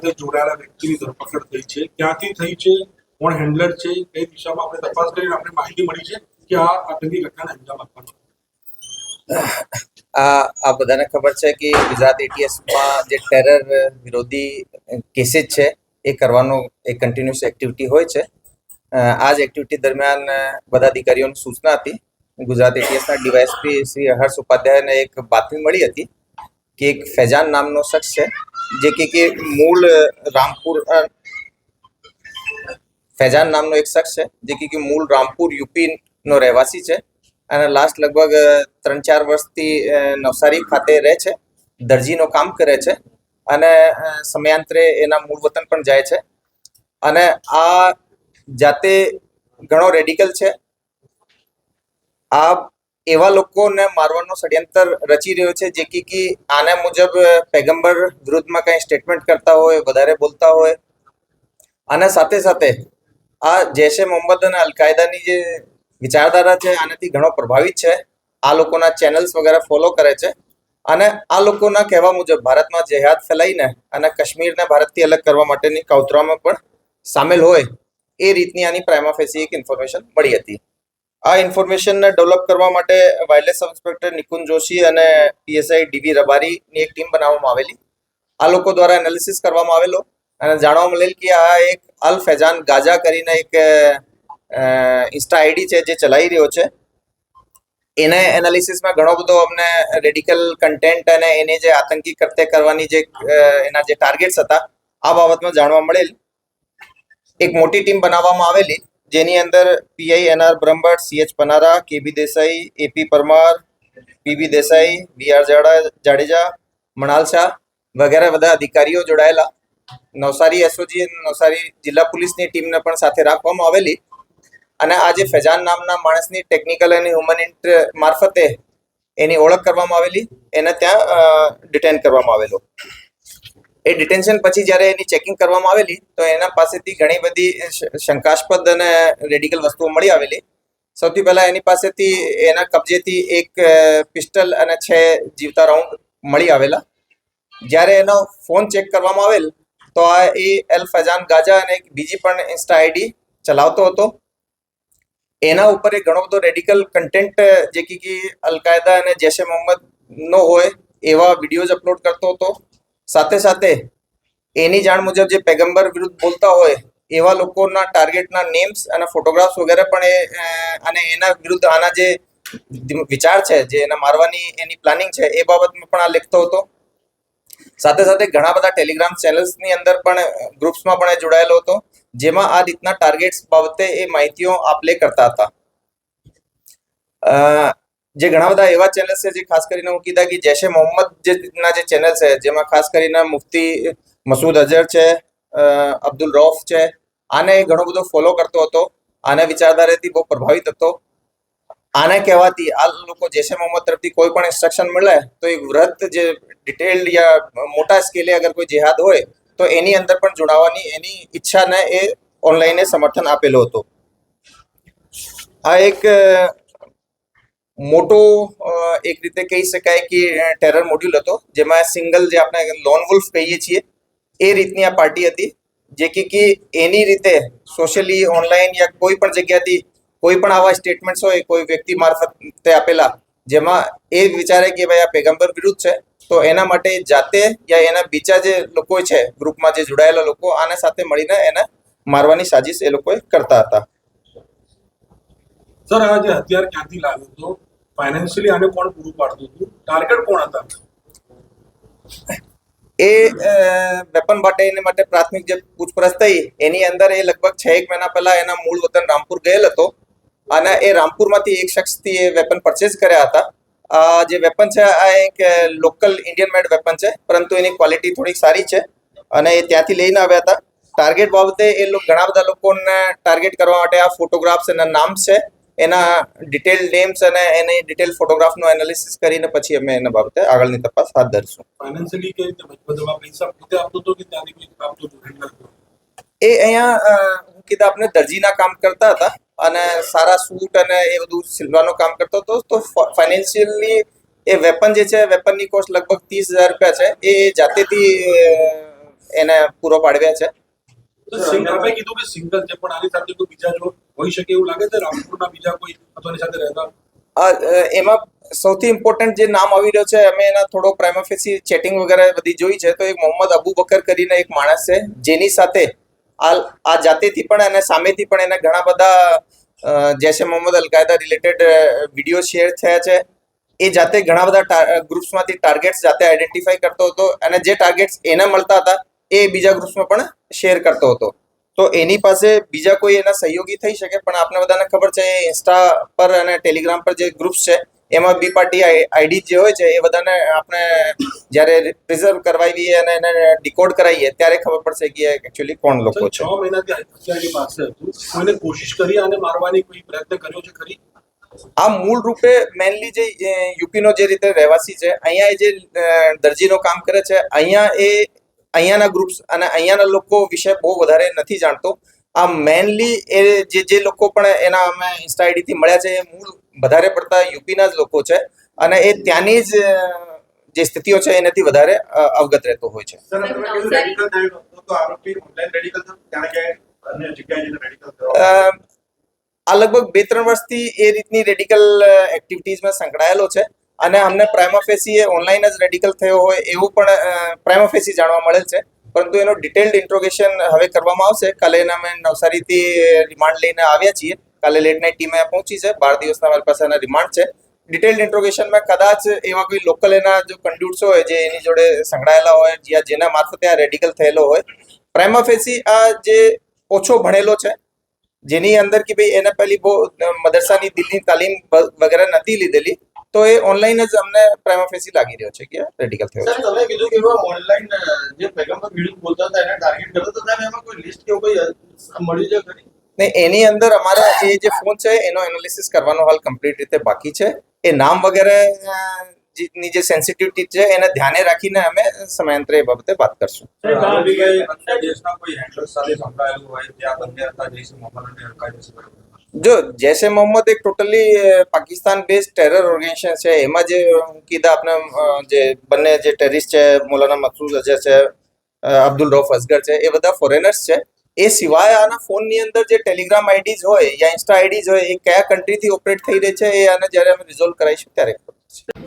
સાથે જોડાયેલા વ્યક્તિની ધરપકડ થઈ છે, ક્યાંથી થઈ છે, કોણ હેન્ડલર છે, કઈ દિશામાં આપણે તપાસ કરીને આપણે માહિતી મળી છે કે આ આતંકી ઘટનાને અંજામ આપવાનો? આ બધાને ખબર છે કે ગુજરાત એટીએસમાં જે ટેરર વિરોધી કેસીસ છે એ કરવાનો એક કન્ટિન્યુઅસ એક્ટિવિટી હોય છે. આ જ એક્ટિવિટી દરમિયાન બધા અધિકારીઓની સૂચના હતી. ગુજરાત એટીએસના ડીવાયએસપી શ્રી હર્ષ ઉપાધ્યાયને એક બાતમી મળી હતી કે એક ફૈજાન નામનો શખ્સ છે જે કે મૂળ રામપુર ફૈજાન નામનો એક શખ્સ છે જે કે મૂળ રામપુર યુપીનો રહેવાસી છે અને લાસ્ટ લગભગ 3-4 વર્ષથી નવસારી ખાતે રહે છે, દરજીનો કામ કરે છે અને સમયાંતરે એના મૂળ વતન પણ જાય છે. અને આ જાતે ઘણો રેડિકલ છે. આ એવા લોકોને મારવાનો ષડયંત્ર રચી રહ્યો છે જે કે આના મુજબ પૈગંબર વિરુદ્ધમાં કંઈ સ્ટેટમેન્ટ કરતા હોય, વધારે બોલતા હોય અને સાથે સાથે આ જૈશે મોહમ્મદ અને અલ-કાયદાની જે વિચારધારા છે આનાથી ઘણો પ્રભાવિત છે. આ લોકોના ચેનલ્સ વગેરે ફોલો કરે છે અને આ લોકોના કહેવા મુજબ ભારતમાં જેહાદ ફેલાઈને અને કાશ્મીરને ભારતથી અલગ કરવા માટેની કાવતરામાં પણ સામેલ હોય એ રીતની આની પ્રાઇમા ફેસી એક ઇન્ફોર્મેશન મળી હતી. આ ઇન્ફોર્મેશનને ડેવલપ કરવા માટે wireless sub inspector Nikunj Joshi અને પીએસઆઈ ડીવી રબારીની એક ટીમ બનાવવામાં આવેલી. આ લોકો દ્વારા એનાલિસિસ કરવામાં આવેલો અને જાણવા મળેલ કે આ એક અલ ફૈજાન ગાજા કરીને એક ઇન્સ્ટા આઈડી છે જે ચલાવી રહ્યો છે. એને એનાલિસિસમાં ઘણો બધો અમને રેડિકલ કન્ટેન્ટ અને એને જે આતંકી કૃત્ય કરવાની જે એના જે ટાર્ગેટ્સ હતા આ બાબતમાં જાણવા મળેલ. એક મોટી ટીમ બનાવવામાં આવેલી જેની અંદર PI NR Brahmbhatt, CH Panara, KB Desai, AP Parmar, PB Desai, VR Jadeja, Manal Shah વગેરે બધા અધિકારીઓ જોડાયેલા. નવસારી એસઓજી નવસારી જિલ્લા પોલીસની ટીમને પણ સાથે રાખવામાં આવેલી અને આ જે ફૈજાન નામના માણસની ટેકનિકલ અને હ્યુમન મારફતે એની ઓળખ કરવામાં આવેલી. એને ત્યાં ડિટેન કરવામાં આવેલો. એ ડિટેન્શન પછી જ્યારે એની ચેકિંગ કરવામાં આવેલી તો એના પાસેથી ઘણી બધી શંકાસ્પદ અને રેડિકલ વસ્તુઓ મળી આવેલી. સૌથી પહેલા એની પાસેથી એના કબજેથી એક પિસ્ટલ અને 6 જીવતા રાઉન્ડ મળી આવેલા. જ્યારે એનો ફોન ચેક કરવામાં આવેલ તો આ એ અલ ફૈજાન ગાજા અને એક બીજી પણ ઇન્સ્ટા આઈડી ચલાવતો હતો. એના ઉપર એક ઘણો બધો રેડિકલ કન્ટેન્ટ જે કે અલ-કાયદા અને જૈશે મોહમ્મદનો હોય એવા વિડીયોઝ અપલોડ કરતો હતો. સાથે સાથે એની જાણ મુજબ જે પૈગંબર વિરુદ્ધ બોલતા હોય એવા લોકોના ટાર્ગેટના નેમ્સ અને ફોટોગ્રાફ્સ વગેરે પણ અને એના વિરુદ્ધ આના જે વિચાર છે, જે એના મારવાની એની પ્લાનિંગ છે એ બાબતમાં પણ આ લખતો હતો. સાથે સાથે ઘણા બધા ટેલિગ્રામ ચેનલ્સની અંદર પણ ગ્રુપ્સમાં પણ એ જોડાયેલો હતો જેમાં આ રીતના ટાર્ગેટ્સ બાબતે એ માહિતીઓ આપલે કરતા હતા. જે ઘણા બધા એવા ચેનલ્સ છે જે ખાસ કરીને હું કીધા કે જૈશે મોહમ્મદ ના જે ચેનલ છે જેમાં ખાસ કરીને મુફ્તી મસૂદ અઝહર છે, અબ્દુલ રૌફ છે, આને ઘણો બધો ફોલો કરતો હતો. આને વિચારધારાથી બહુ પ્રભાવિત હતો. આને કહેવાથી આ લોકો જૈશે મોહમ્મદ તરફથી કોઈ પણ ઇન્સ્ટ્રક્શન મળે તો એક વૃહત જે ડિટેલ્ડ યા મોટા સ્કેલે અગર કોઈ જેહાદ હોય તો એની અંદર પણ જોડાવાની એની ઈચ્છાને એ ઓનલાઈને સમર્થન આપેલો હતો. આ એક મોટો એક રીતે કહી શકાય કે ટેરર મોડ્યુલ હતો જેમાં સિંગલ જે આપણે લોન વુલ્ફ કહીએ છીએ એ રીતની આ પાર્ટી હતી જે કે એની રીતે સોશિયલી ઓનલાઈન યા કોઈ પણ જગ્યાથી કોઈ પણ આવા સ્ટેટમેન્ટ્સ હોય કોઈ વ્યક્તિ મારફતે આપેલા જેમાં એ વિચારે કે ભાઈ આ પૈગંબર વિરુદ્ધ છે તો એના માટે જાતે યા એના બીજા જે લોકો છે ગ્રુપમાં જે જોડાયેલા લોકો આના સાથે મળીને એને મારવાની સાજિશ એ લોકોએ કરતા હતા. સર, આ જે હથિયાર ક્યાંથી લાવ્યો હતો, ફાઇનાન્શિયલી આને કોણ પૂરું પાડતું હતું, ટાર્ગેટ કોણ હતા? એ વેપન માટે પ્રાથમિક જે પૂછપરછ થઈ એની અંદર એ લગભગ 6 મહિના પહેલા એના મૂળ વતન રામપુર ગયેલ હતો અને એ રામપુરમાંથી એક શખ્સથી એ વેપન પરચેઝ કર્યા હતા. જે વેપન છે આ એક લોકલ ઇન્ડિયન મેડ વેપન છે પરંતુ એની ક્વોલિટી થોડીક સારી છે અને એ ત્યાંથી લઈને આવ્યા હતા. ટાર્ગેટ બાબતે એ ઘણા બધા લોકોને ટાર્ગેટ કરવા માટે આ ફોટોગ્રાફ્સ એના નામ છે, એના ડિટેલ નેમ્સ અને એની ડિટેલ ફોટોગ્રાફનું એનાલિસિસ કરીને પછી અમે એના બાબતે આગળની તપાસ હાથ ધરીશું. ફાઇનાન્શિયલી કે બધા પૈસા પોતે આપતો હતો કે ત્યાંથી કોઈ આપતો હતો? એ અહીંયા હું કીધા આપણે દરજીના કામ કરતા હતા અને સારા સૂટ અને એ બધું સિલવાનું કામ કરતો હતો. તો ફાઇનાન્શિયલી એ વેપન જે છે વેપનની કોસ્ટ લગભગ 30,000 રૂપિયા છે. એ જાતેથી એને પૂરો પાડવ્યા છે. આપણે કીધું કે સિંગલ છે, પણ આની સાથે કોઈ બીજા જો હોઈ શકે એવું લાગે છે રામપુરના બીજા કોઈ અથવા એની સાથે રહેતા? એમાં સૌથી ઇમ્પોર્ટન્ટ જે નામ આવી રહ્યો છે, અમે એના થોડો પ્રાઇમા ફેસી ચેટિંગ વગેરે બધી જોઈ છે, તો એક મોહમ્મદ અબુ બકર કરીને એક માણસ છે, જેની સાથે આ જાતેથી પણ અને સામેથી પણ એને ઘણા બધા Jaish-e Mohammed al-Qaeda related video share થયા છે. એ જાતે ઘણા બધા ગ્રુપ્સમાંથી ટાર્ગેટ્સ જાતે આઈડેન્ટિફાઈ કરતો હતો અને જે ટાર્ગેટ્સ એને મળતા હતા એ બીજા ગ્રુપ્સમાં પણ શેર કરતો હતો. તો એની પાસે બીજા કોઈ એના સહયોગી થઈ શકે, પણ આપણે બધાને ખબર છે ઇન્સ્ટા પર અને ટેલિગ્રામ પર જે ગ્રુપ્સ છે એમાં બી પાર્ટી આઈડી જે હોય છે એ બધાને આપણે જ્યારે પ્રિઝર્વ કરવાવીએ અને એને ડીકોડ કરાવીએ ત્યારે ખબર પડશે કે એકચ્યુઅલી કોણ લોકો છે. 6 મહિનાથી હત્યાની પાસે હતું, કોઈને કોશિશ કરી અને મારવાની કોઈ પ્રયત્ન કર્યો છે ખરી? આ મૂળ રૂપે મેનલી જે યુપીનો જે રીતે રહેવાસી છે, અહીંયા એ જે દરજીનો કામ કરે છે, અહીંયાના ગ્રુપ્સ અને અહીંયાના લોકો વિશે બહુ વધારે નથી જાણતો. આ મેનલી એ જે લોકો પણ એના અમે ઇન્સ્ટા આઈડીથી મળ્યા છે એ મૂળ વધારે પડતા યુપીના જ લોકો છે અને એ ત્યાંની જ જે સ્થિતિઓ છે એનાથી વધારે અવગત રહેતો હોય છે. આ લગભગ 2-3 વર્ષથી એ રીતની રેડિકલ એક્ટિવિટીઝમાં સંકળાયેલો છે અને અમને પ્રાઇમા ફેસી એ ઓનલાઈન જ રેડિકલ થયો હોય એવું પણ પ્રાઇમા ફેસી જાણવા મળેલ છે, પરંતુ એનો ડિટેલ્ડ ઇન્ટ્રોગેશન હવે કરવામાં આવશે. કાલે એના અમે નવસારીથી રિમાન્ડ લઈને આવ્યા છીએ. કાલે લેટ નાઇટ ટીમ અહીંયા પહોંચી છે. 12 દિવસના અમારી પાસે એના રિમાન્ડ છે. ડિટેલ્ડ ઇન્ટ્રોગેશનમાં કદાચ એવા કોઈ લોકલ એના જો કંડ્યુટ્સ હોય જે એની જોડે સંકળાયેલા હોય, જેના મારફતે આ રેડિકલ થયેલો હોય. પ્રાઇમા ફેસી આ જે ઓછો ભણેલો છે, જેની અંદર કે ભાઈ એને પહેલી બહુ મદરસાની દિલની તાલીમ વગેરે નથી લીધેલી, તો એ ઓનલાઈન જ અમને પ્રાઇમા ફેસી લાગી રહ્યો છે કે રેડિકલ થયો છે. તમે કીધું કે ઓનલાઈન જે પેગમ્બર વિરુદ્ધ બોલતા હતા એને ટાર્ગેટ કરતો તો સાહેબ એમાં કોઈ લિસ્ટ કે કોઈ મળી જાય ખરી? ને એની અંદર અમારા એ જે ફોન છે એનો એનાલિસિસ કરવાનો હાલ કમ્પ્લીટ રીતે બાકી છે. એ નામ વગેરે ની જે સેન્સિટિવિટી છે એને ધ્યાને રાખીને અમે સમયાંતરે એ બાબતે વાત કરશું. અન્ય દેશના કોઈ હેન્ડલર સાથે સંકળાયેલું હોય ત્યાં બંને હતા જૈશે મોહમ્મદ અને અલકાયદા? જો જૈશે મોહમ્મદ એક totally Pakistan base terror organisation છે. એમાં જે હું કીધા આપણે જે બંને જે ટેરરિસ્ટ છે, મૌલાના મસૂદ અઝહર છે, અબ્દુલ રૌફ અસગર છે, એ બધા ફોરેનર્સ છે. એ સિવાય આના ફોનની અંદર જે ટેલિગ્રામ આઈડીઝ હોય યા ઇન્સ્ટા આઈડીઝ હોય એ કયા કન્ટ્રીથી ઓપરેટ થઈ રહી છે એ આને જ્યારે અમે રિઝોલ્વ કરાવીશું ત્યારે ખબર પડશે.